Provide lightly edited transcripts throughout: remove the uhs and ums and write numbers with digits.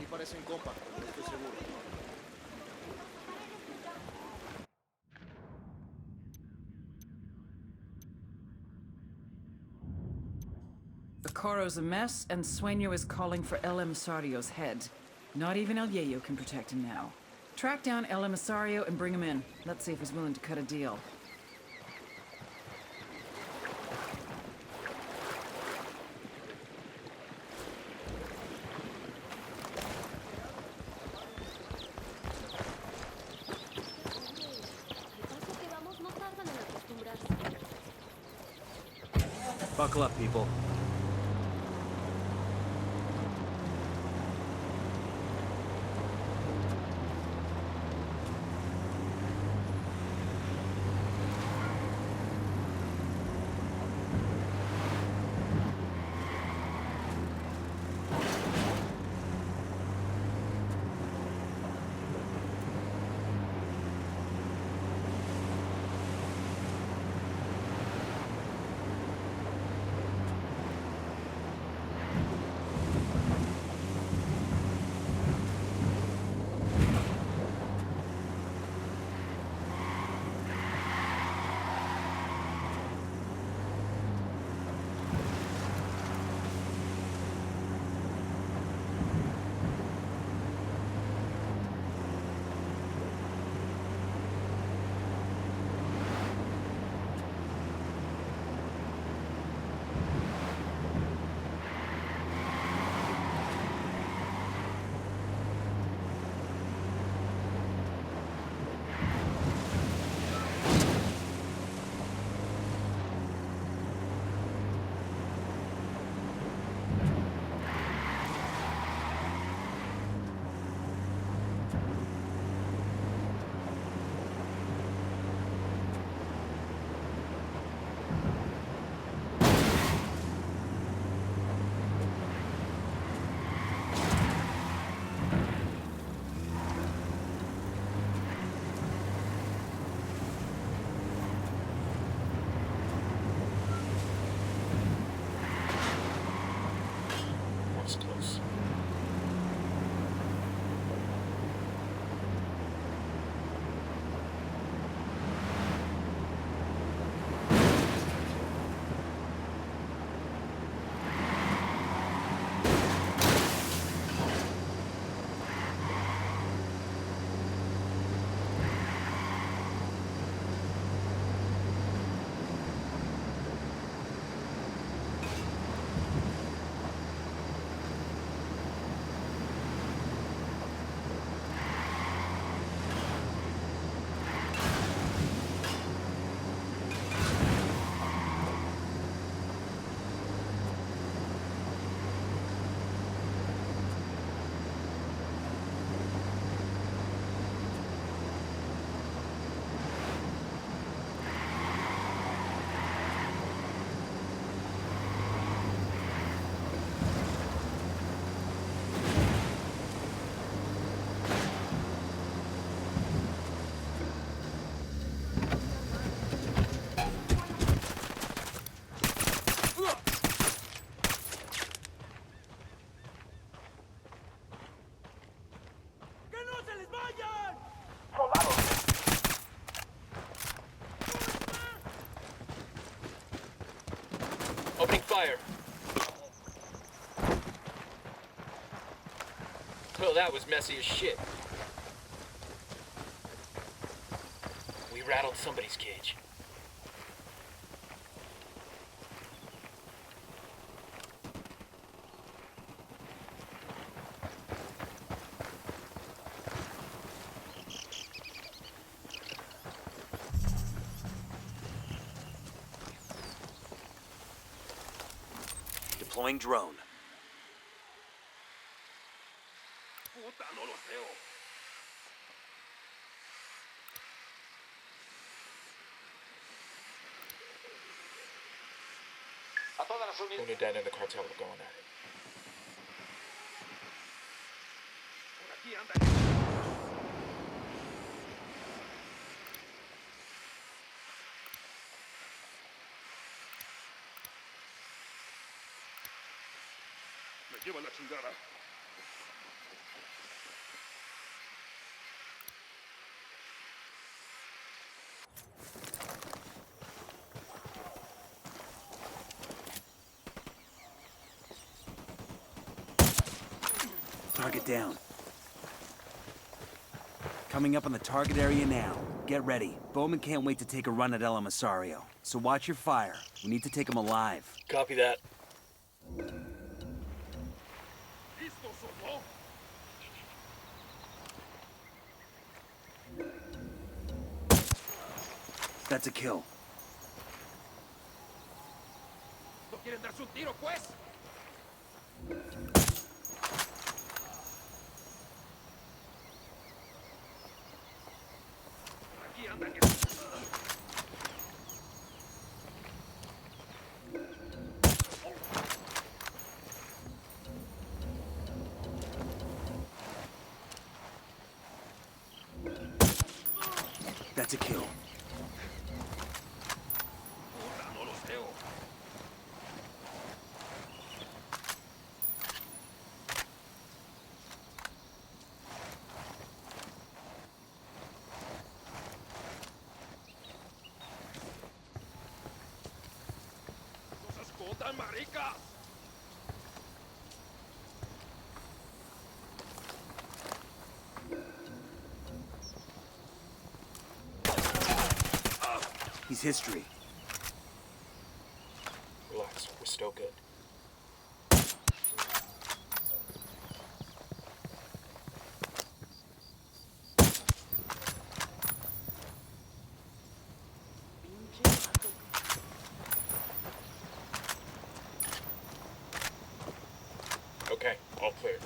Aquí parecen compas, pero no estoy seguro. The Coro's a mess, and Sueño is calling for El Emisario's head. Not even El Yayo can protect him now. Track down El Emisario and bring him in. Let's see if he's willing to cut a deal. Buckle up, people. Close. Opening fire. Well, that was messy as shit. We rattled somebody's cage. Deploying drone. Unidad and the cartel are going at it. Me lleva la chingada. Target down. Coming up on the target area now. Get ready. Bowman can't wait to take a run at El Emisario. So watch your fire. We need to take him alive. Copy that. That's a kill. ¿No quieren darse un tiro, pues? Aquí andan. That's a kill. Puta, no los veo. ¡No se escondan, maricas! He's history. Relax, we're still good. Okay, all clear.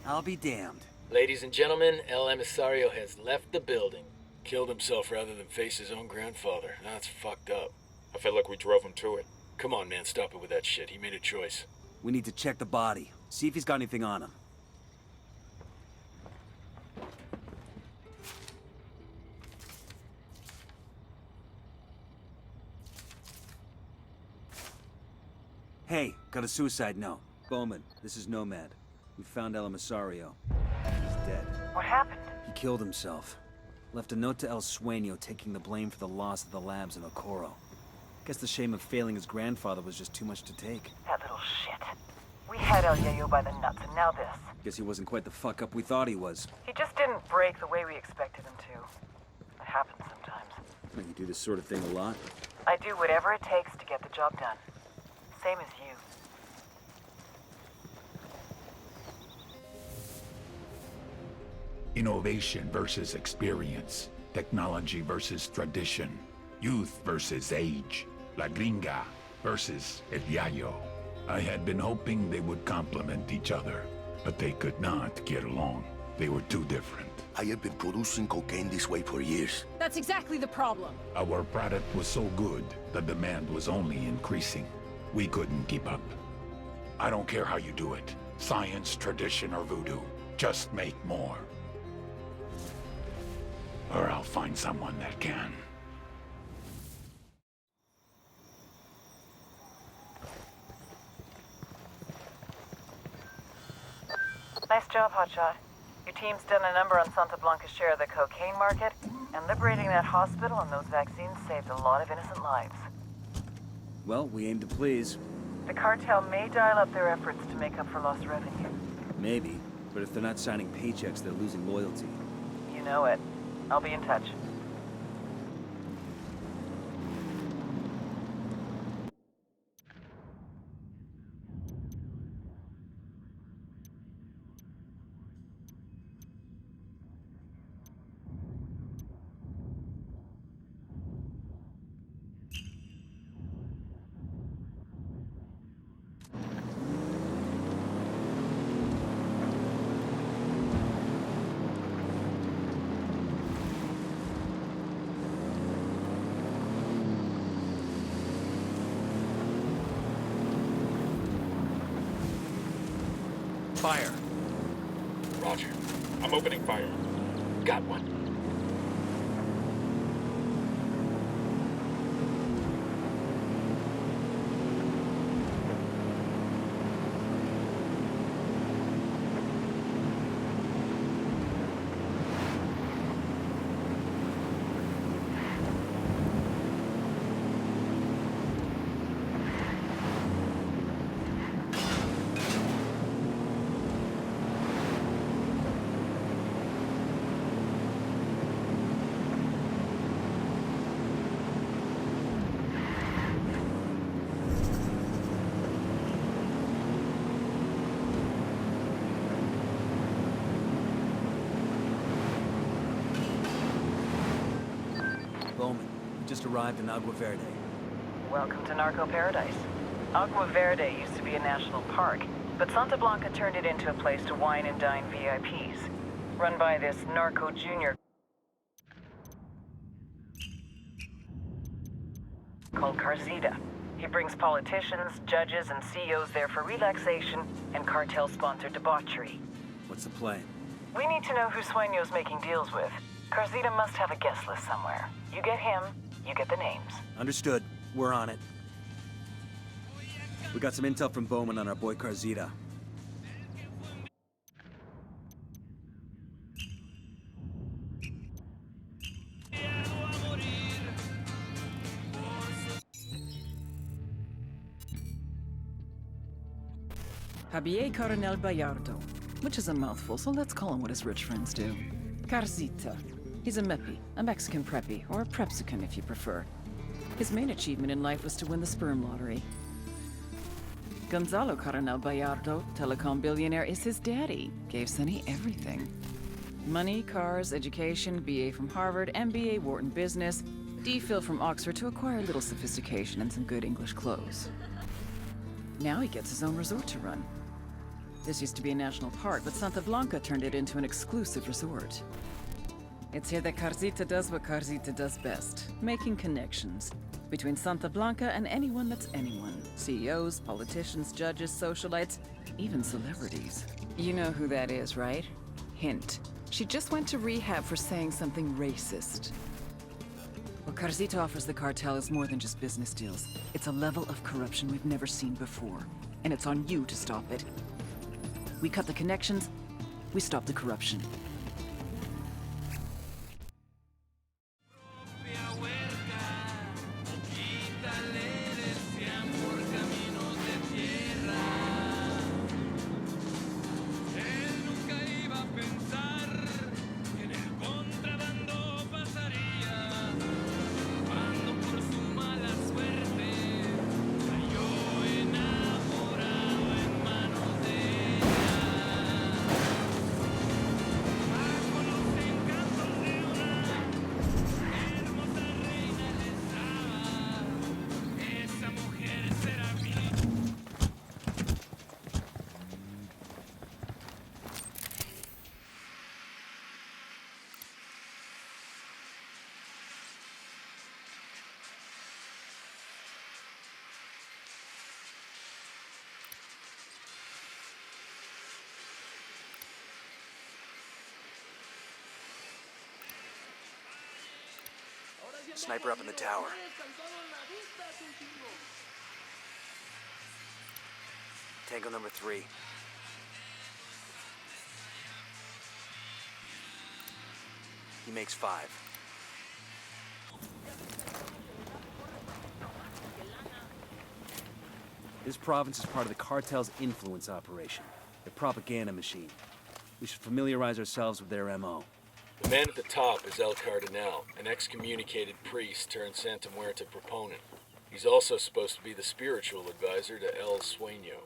I'll be damned. Ladies and gentlemen, El Emisario has left the building. Killed himself rather than face his own grandfather. That's fucked up. I feel like we drove him to it. Come on, man, stop it with that shit. He made a choice. We need to check the body. See if he's got anything on him. Hey, got a suicide note. Bowman, this is Nomad. We found El Emisario. He's dead. What happened? He killed himself. Left a note to El Sueño taking the blame for the loss of the labs in Okoro. Guess the shame of failing his grandfather was just too much to take. That little shit. We had El Yayo by the nuts, and now this. Guess he wasn't quite the fuck up we thought he was. He just didn't break the way we expected him to. It happens sometimes. You do this sort of thing a lot? I do whatever it takes to get the job done. Same as you. Innovation versus experience. Technology versus tradition. Youth versus age. La Gringa versus El Yayo. I had been hoping they would complement each other, but they could not get along. They were too different. I have been producing cocaine this way for years. That's exactly the problem. Our product was so good, the demand was only increasing. We couldn't keep up. I don't care how you do it. Science, tradition, or voodoo. Just make more. Or I'll find someone that can. Nice job, Hotshot. Your team's done a number on Santa Blanca's share of the cocaine market, and liberating that hospital and those vaccines saved a lot of innocent lives. Well, we aim to please. The cartel may dial up their efforts to make up for lost revenue. Maybe. But if they're not signing paychecks, they're losing loyalty. You know it. I'll be in touch. Fire. Roger. I'm opening fire. Got one. Bowman, just arrived in Agua Verde. Welcome to Narco Paradise. Agua Verde used to be a national park, but Santa Blanca turned it into a place to wine and dine VIPs. Run by this narco junior called Carzita. He brings politicians, judges, and CEOs there for relaxation and cartel-sponsored debauchery. What's the plan? We need to know who Sueño's making deals with. Carzita must have a guest list somewhere. You get him, you get the names. Understood. We're on it. We got some intel from Bowman on our boy Carzita. Javier Coronel Bayardo, which is a mouthful, so let's call him what his rich friends do. Carzita. He's a meppy, a Mexican preppy, or a prepsican if you prefer. His main achievement in life was to win the sperm lottery. Gonzalo Coronel Bayardo, telecom billionaire, is his daddy. Gave Sonny everything. Money, cars, education, BA from Harvard, MBA Wharton Business, DPhil from Oxford to acquire a little sophistication and some good English clothes. Now he gets his own resort to run. This used to be a national park, but Santa Blanca turned it into an exclusive resort. It's here that Carzita does what Carzita does best, making connections between Santa Blanca and anyone that's anyone. CEOs, politicians, judges, socialites, even celebrities. You know who that is, right? Hint. She just went to rehab for saying something racist. What Carzita offers the cartel is more than just business deals. It's a level of corruption we've never seen before. And it's on you to stop it. We cut the connections, we stop the corruption. Sniper up in the tower. Tango number 3. He makes 5. This province is part of the cartel's influence operation, their propaganda machine. We should familiarize ourselves with their MO. The man at the top is El Cardinal, an excommunicated priest turned Santa Muerte proponent. He's also supposed to be the spiritual advisor to El Sueño.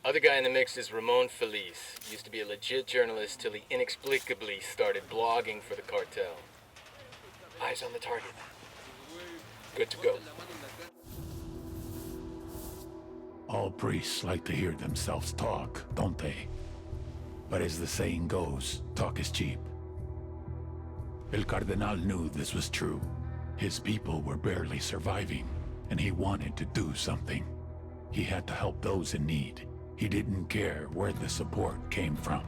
Other guy in the mix is Ramon Feliz. He used to be a legit journalist till he inexplicably started blogging for the cartel. Eyes on the target. Good to go. All priests like to hear themselves talk, don't they? But as the saying goes, talk is cheap. El Cardinal knew this was true. His people were barely surviving, and he wanted to do something. He had to help those in need. He didn't care where the support came from.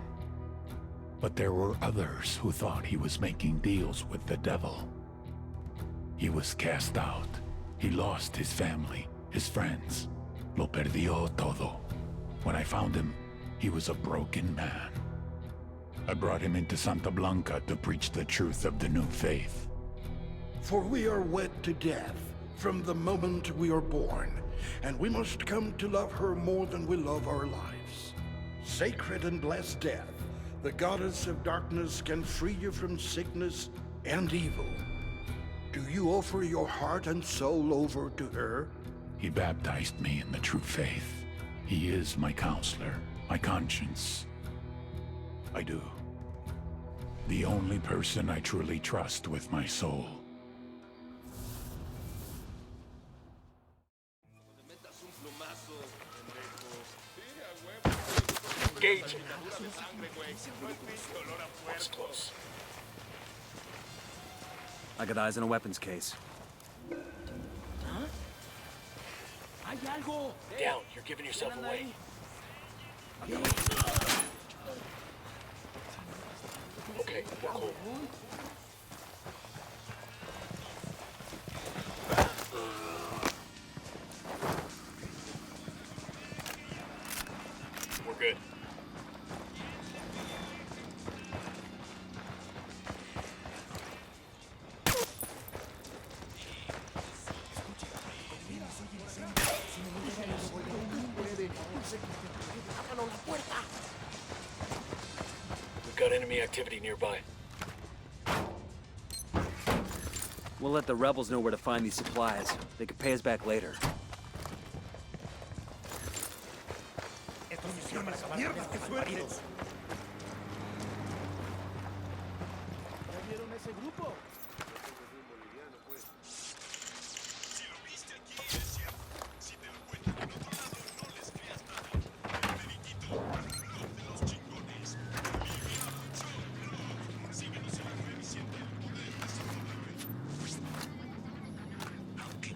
But there were others who thought he was making deals with the devil. He was cast out. He lost his family, his friends. Lo perdió todo. When I found him, he was a broken man. I brought him into Santa Blanca to preach the truth of the new faith. For we are wed to death from the moment we are born, and we must come to love her more than we love our lives. Sacred and blessed death, the goddess of darkness can free you from sickness and evil. Do you offer your heart and soul over to her? He baptized me in the true faith. He is my counselor, my conscience. I do. The only person I truly trust with my soul. Engage. What's close? I got eyes on a weapons case. Down. You're giving yourself away. Okay, we're cool. We're good. We've got enemy activity nearby. We'll let the rebels know where to find these supplies. They could pay us back later.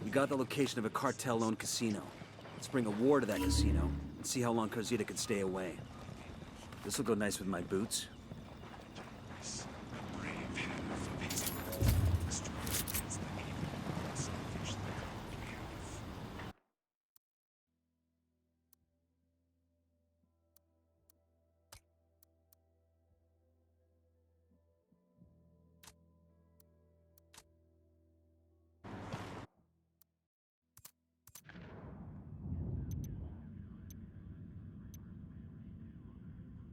We got the location of a cartel-owned casino. Let's bring a war to that casino and see how long Carzita can stay away. This'll go nice with my boots.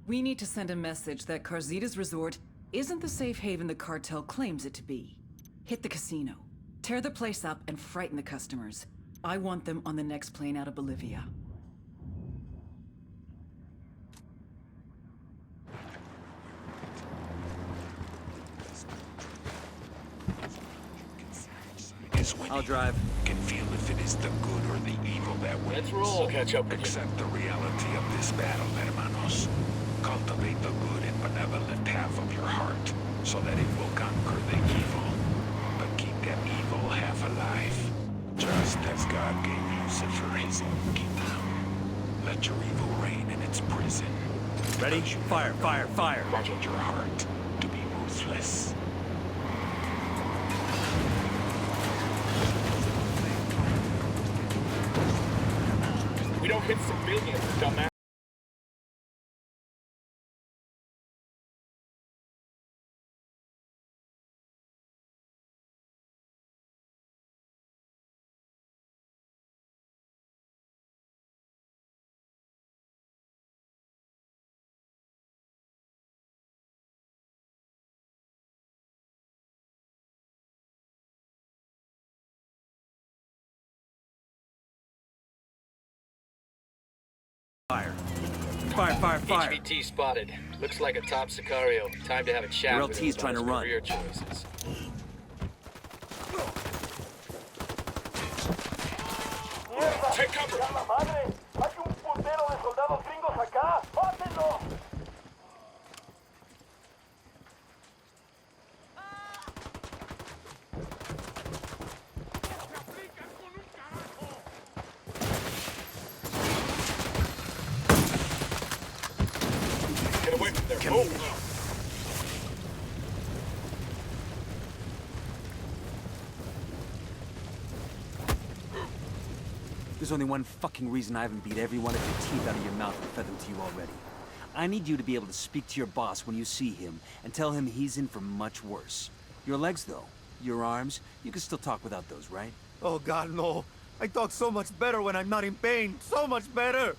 We need to send a message that Carzita's resort isn't the safe haven the cartel claims it to be. Hit the casino. Tear the place up and frighten the customers. I want them on the next plane out of Bolivia. I'll drive. Can feel if it is the good or the evil that wins. Let's roll. Catch up with you. Accept the reality of this battle, hermanos. Cultivate the good and benevolent half of your heart, so that it will conquer the evil. But keep that evil half alive, just as God gave Lucifer his own kingdom. Let your evil reign in its prison. Ready? Fire, fire, fire! Let your heart to be ruthless. We don't hit civilians, dumbass. Fire. Fire, fire, fire! HVT spotted. Looks like a top Sicario. Time to have a chat Your with LT's him trying about to his run. career choices. Take cover! There's only one fucking reason I haven't beat every one of your teeth out of your mouth and fed them to you already. I need you to be able to speak to your boss when you see him and tell him he's in for much worse. Your legs, though, your arms, you can still talk without those, right? Oh God, no. I talk so much better when I'm not in pain. So much better.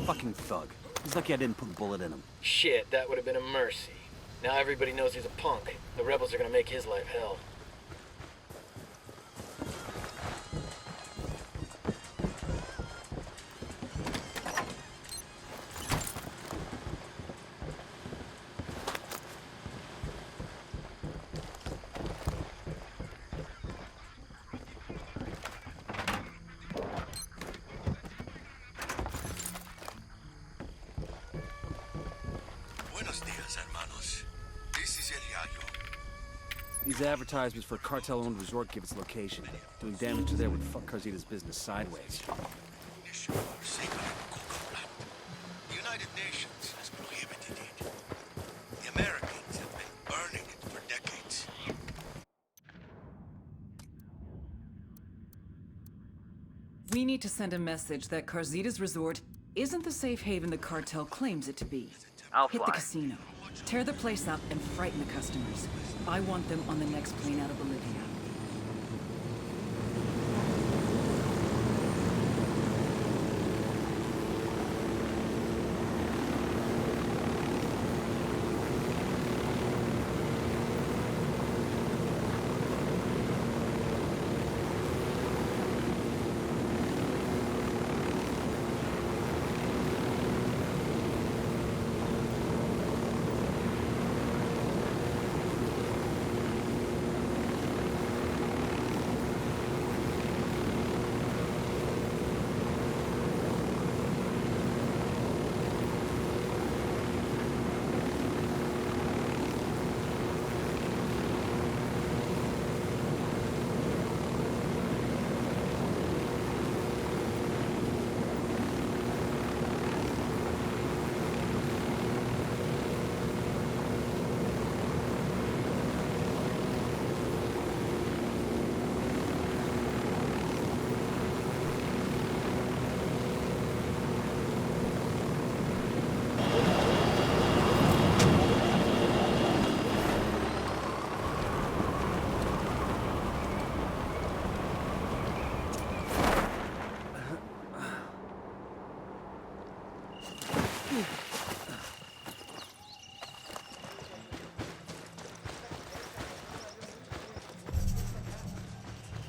Fucking thug. He's lucky I didn't put a bullet in him. Shit, that would have been a mercy. Now everybody knows he's a punk. The rebels are gonna make his life hell. Buenos dias, hermanos. This is El Yayo. These advertisements for a cartel-owned resort give its location. Doing damage to there would fuck Carzita's business sideways. The United Nations has prohibited it. The Americans have been burning it for decades. We need to send a message that Carzita's resort isn't the safe haven the cartel claims it to be. Hit the casino, tear the place up, and frighten the customers. I want them on the next plane out of Bolivia.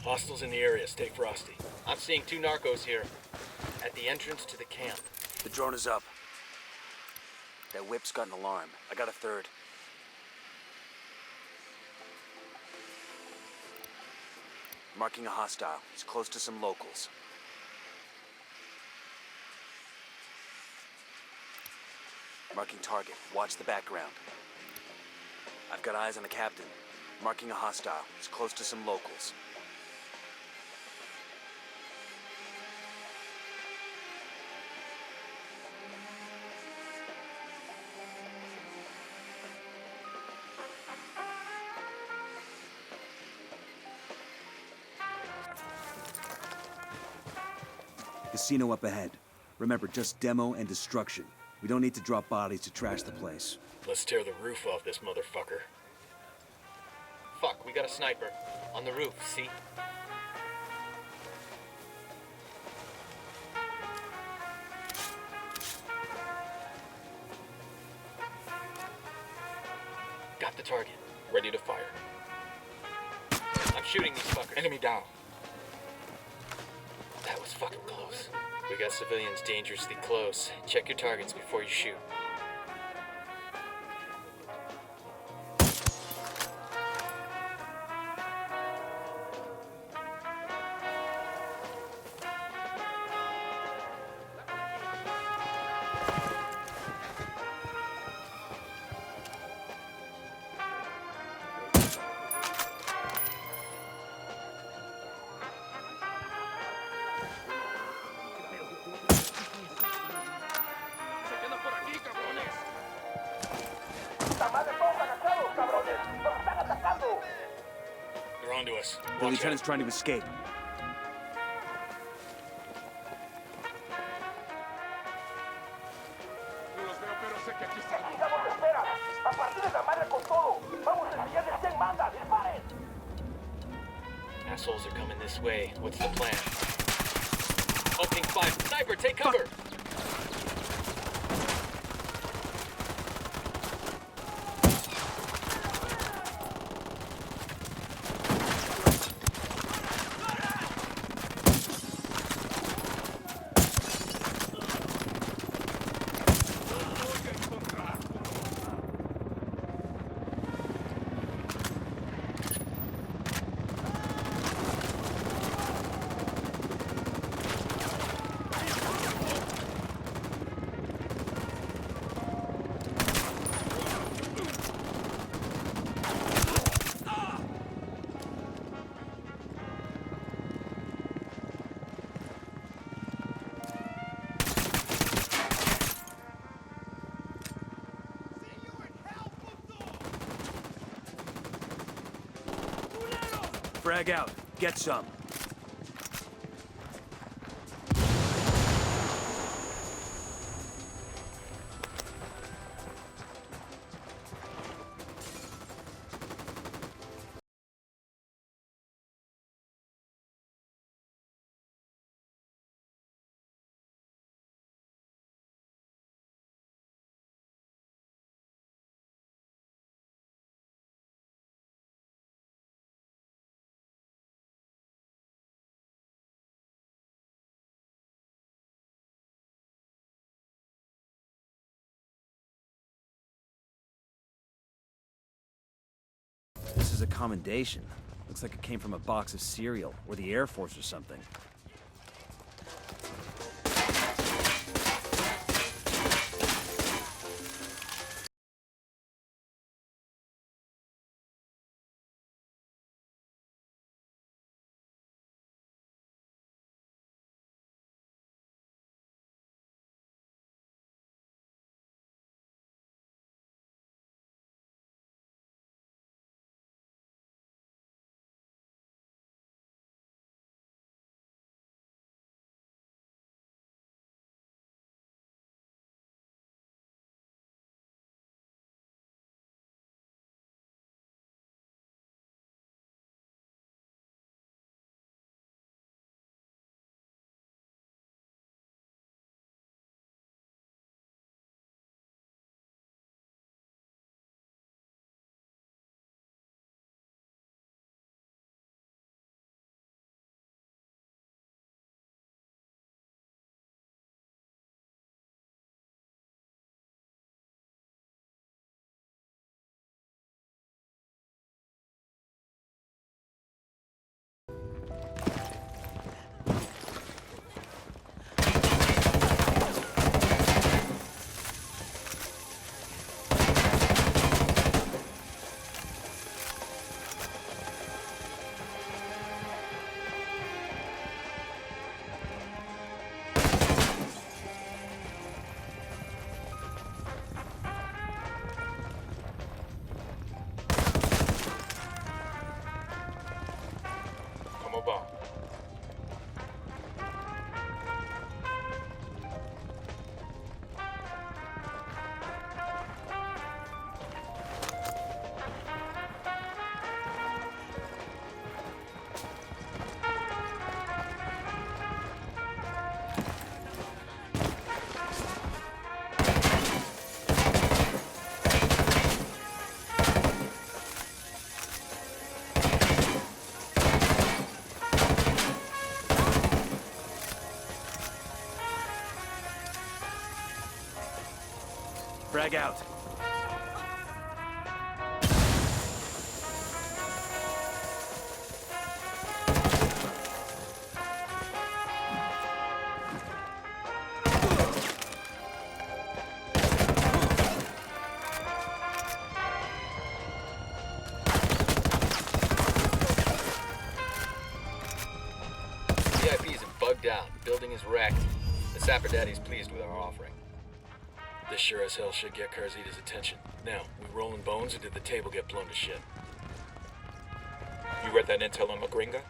Hostiles in the area. Stay frosty. I'm seeing 2 narcos here. At the entrance to the camp. The drone is up. That whip's got an alarm. I got a third. Marking a hostile. He's close to some locals. Marking target. Watch the background. I've got eyes on the captain. Marking a hostile. He's close to some locals. Casino up ahead. Remember, just demo and destruction. We don't need to drop bodies to trash the place. Let's tear the roof off this motherfucker. Fuck, we got a sniper. On the roof, see? Got the target. Ready to fire. I'm shooting these fuckers. Enemy down. That was fucking close. We got civilians dangerously close. Check your targets before you shoot. Se queda por aquí, cabrón. They're onto us. The Watch lieutenant's out. trying to escape. No los veo, pero sé que aquí están. Assholes are coming this way. What's the plan? Opening fire. Sniper, take cover! Frag out. Get some. This is a commendation. Looks like it came from a box of cereal, or the Air Force or something. Frag out. VIP is bugged out. Building is wrecked. The Sapper Daddy's pleased with our offering. This sure as hell should get Carzita's attention. Now, we rolling bones or did the table get blown to shit? You read that intel on La Gringa?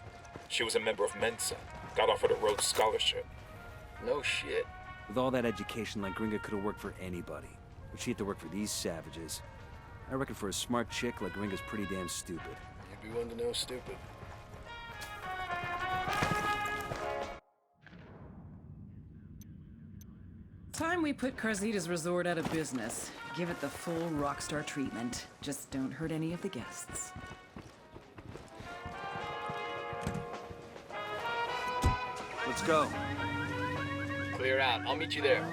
She was a member of Mensa. Got offered a Rhodes Scholarship. No shit. With all that education, like Gringa could have worked for anybody. But she had to work for these savages. I reckon for a smart chick, like Gringa's pretty damn stupid. You'd be one to know stupid. Time we put Carzita's resort out of business. Give it the full rockstar treatment. Just don't hurt any of the guests. Let's go. Clear out. I'll meet you there.